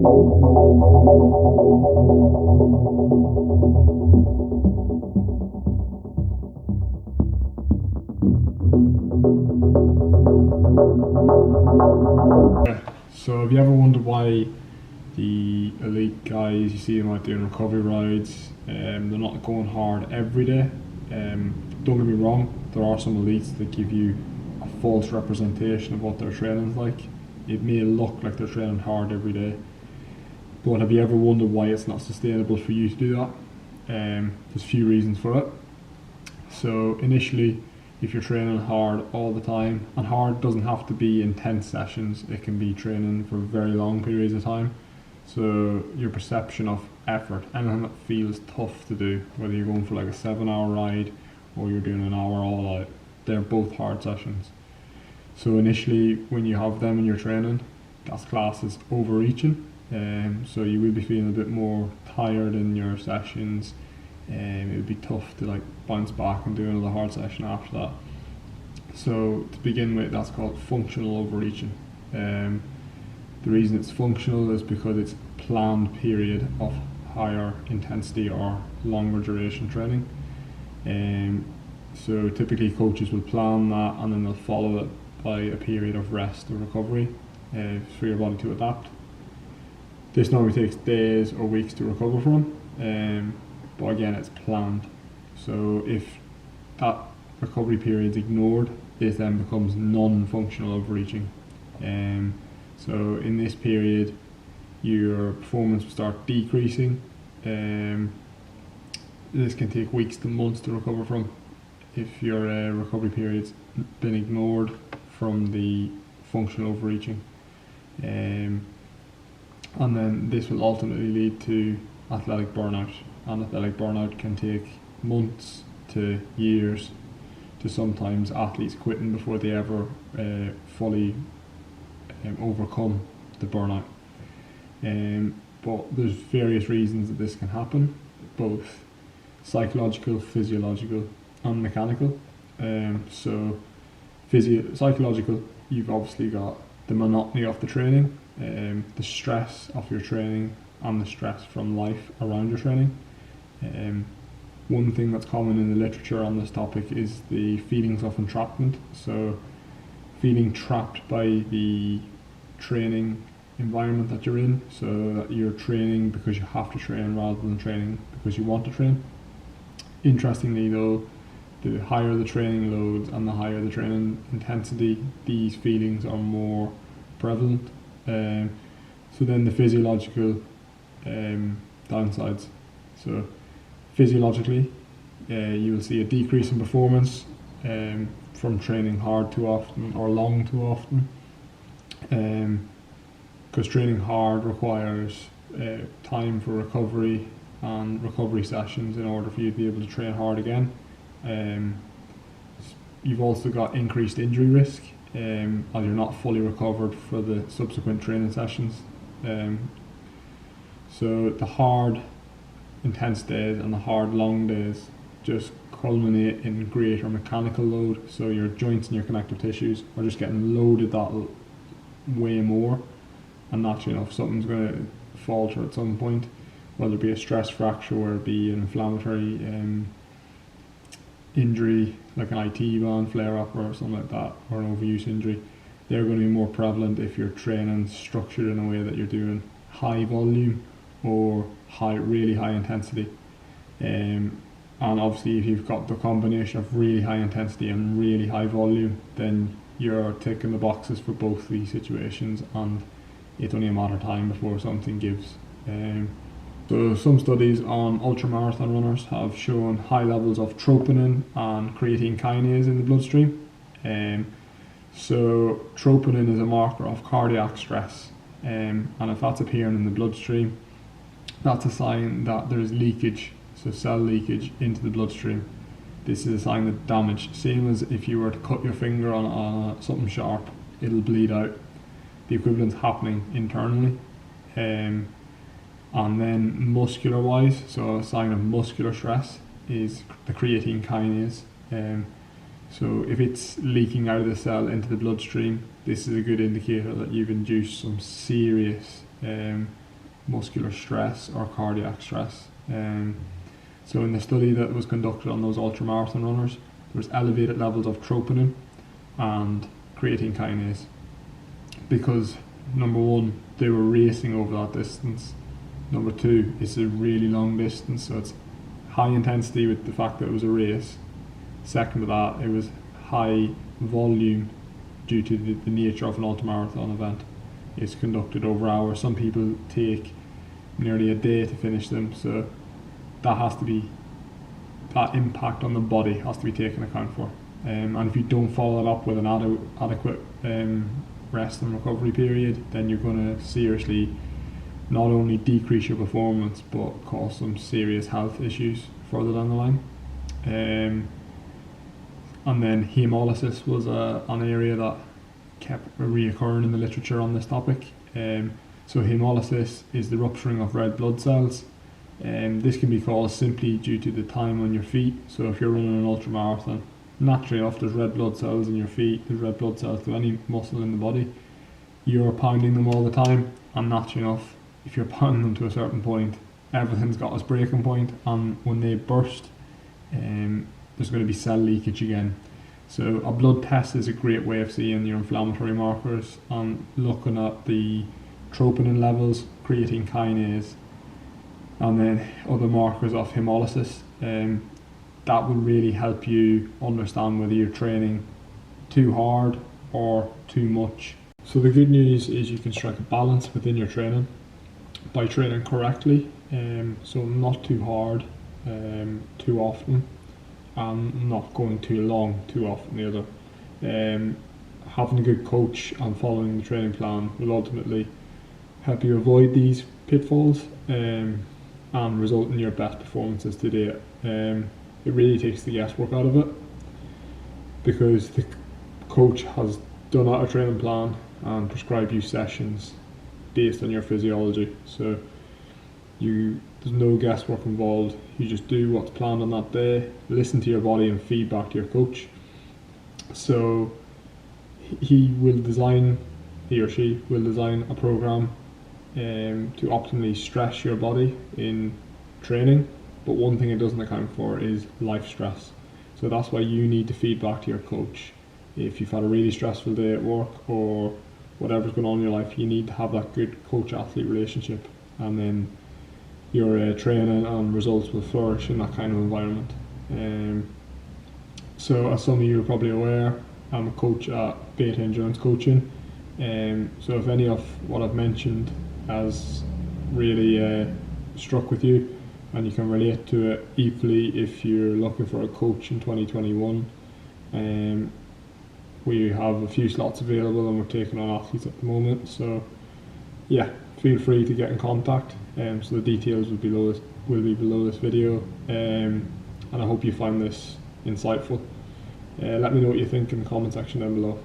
So have you ever wondered why the elite guys, you see them out doing recovery rides, they're not going hard every day? Don't get me wrong, there are some elites that give you a false representation of what their training's like. It may look like they're training hard every day, but have you ever wondered why it's not sustainable for you to do that? There's a few reasons for it. So initially, if you're training hard all the time, and hard doesn't have to be intense sessions, it can be training for very long periods of time. So your perception of effort, anything that feels tough to do, whether you're going for like a 7-hour ride or you're doing an hour all out, they're both hard sessions. So initially when you have them in your training, that's classed as overreaching. So you will be feeling a bit more tired in your sessions. It would be tough to like bounce back and do another hard session after that. So to begin with, that's called functional overreaching. The reason it's functional is because it's a planned period of higher intensity or longer duration training. So typically coaches will plan that and then they'll follow it by a period of rest or recovery for your body to adapt. This normally takes days or weeks to recover from. But again, it's planned. So if that recovery period is ignored, this then becomes non-functional overreaching. So in this period, your performance will start decreasing. This can take weeks to months to recover from if your recovery period's been ignored from the functional overreaching. And then this will ultimately lead to athletic burnout. And athletic burnout can take months to years, to sometimes athletes quitting before they ever fully overcome the burnout. But there's various reasons that this can happen, both psychological, physiological and mechanical. So psychological, you've obviously got the monotony of the training, the stress of your training and the stress from life around your training. One thing that's common in the literature on this topic is the feelings of entrapment. So feeling trapped by the training environment that you're in, so that you're training because you have to train rather than training because you want to train. Interestingly though, the higher the training loads and the higher the training intensity, these feelings are more prevalent. So then the physiological downsides. So physiologically, you will see a decrease in performance from training hard too often or long too often. Because training hard requires time for recovery and recovery sessions in order for you to be able to train hard again. You've also got increased injury risk as you're not fully recovered for the subsequent training sessions. So the hard intense days and the hard long days just culminate in greater mechanical load, so your joints and your connective tissues are just getting loaded that way more, and naturally enough something's going to falter at some point, whether it be a stress fracture or it be an inflammatory injury like an IT band flare up or something like that, or an overuse injury. They're going to be more prevalent if you're training structured in a way that you're doing high volume or really high intensity. And obviously if you've got the combination of really high intensity and really high volume, then you're ticking the boxes for both these situations, and it's only a matter of time before something gives. So some studies on ultramarathon runners have shown high levels of troponin and creatine kinase in the bloodstream. So troponin is a marker of cardiac stress, and if that's appearing in the bloodstream, that's a sign that there's leakage, so cell leakage into the bloodstream. This is a sign of damage, same as if you were to cut your finger on something sharp, it'll bleed out. The equivalent's happening internally. And then muscular wise, so a sign of muscular stress is the creatine kinase. So if it's leaking out of the cell into the bloodstream, this is a good indicator that you've induced some serious muscular stress or cardiac stress. So in the study that was conducted on those ultramarathon runners, there was elevated levels of troponin and creatine kinase, because number one, they were racing over that distance. Number two, it's a really long distance, so it's high intensity with the fact that it was a race. Second to that, it was high volume due to the nature of an ultramarathon event. It's conducted over hours. Some people take nearly a day to finish them, so that impact on the body has to be taken account for. And if you don't follow it up with an adequate rest and recovery period, then you're going to seriously not only decrease your performance but cause some serious health issues further down the line. And then hemolysis was an area that kept reoccurring in the literature on this topic. So hemolysis is the rupturing of red blood cells. This can be caused simply due to the time on your feet. So if you're running an ultramarathon, naturally enough there's red blood cells in your feet, there's red blood cells to any muscle in the body. You're pounding them all the time, and naturally enough, if you're pounding them to a certain point, everything's got its breaking point, and when they burst, there's going to be cell leakage again. So a blood test is a great way of seeing your inflammatory markers and looking at the troponin levels, creatine kinase, and then other markers of hemolysis. That will really help you understand whether you're training too hard or too much. So the good news is you can strike a balance within your training by training correctly, so not too hard too often, and not going too long too often either. Having a good coach and following the training plan will ultimately help you avoid these pitfalls and result in your best performances to date. It really takes the guesswork out of it, because the coach has done out a training plan and prescribed you sessions based on your physiology. So there's no guesswork involved. You just do what's planned on that day, listen to your body and feedback to your coach. So he or she will design a program to optimally stress your body in training, but one thing it doesn't account for is life stress. So that's why you need to feed back to your coach. If you've had a really stressful day at work or whatever's going on in your life, you need to have that good coach-athlete relationship, and then your training and results will flourish in that kind of environment. So as some of you are probably aware, I'm a coach at Beta Endurance Coaching. So if any of what I've mentioned has really struck with you, and you can relate to it equally if you're looking for a coach in 2021, we have a few slots available and we're taking on athletes at the moment. So yeah, feel free to get in contact. So the details will be below this video, and I hope you find this insightful. Let me know what you think in the comment section down below.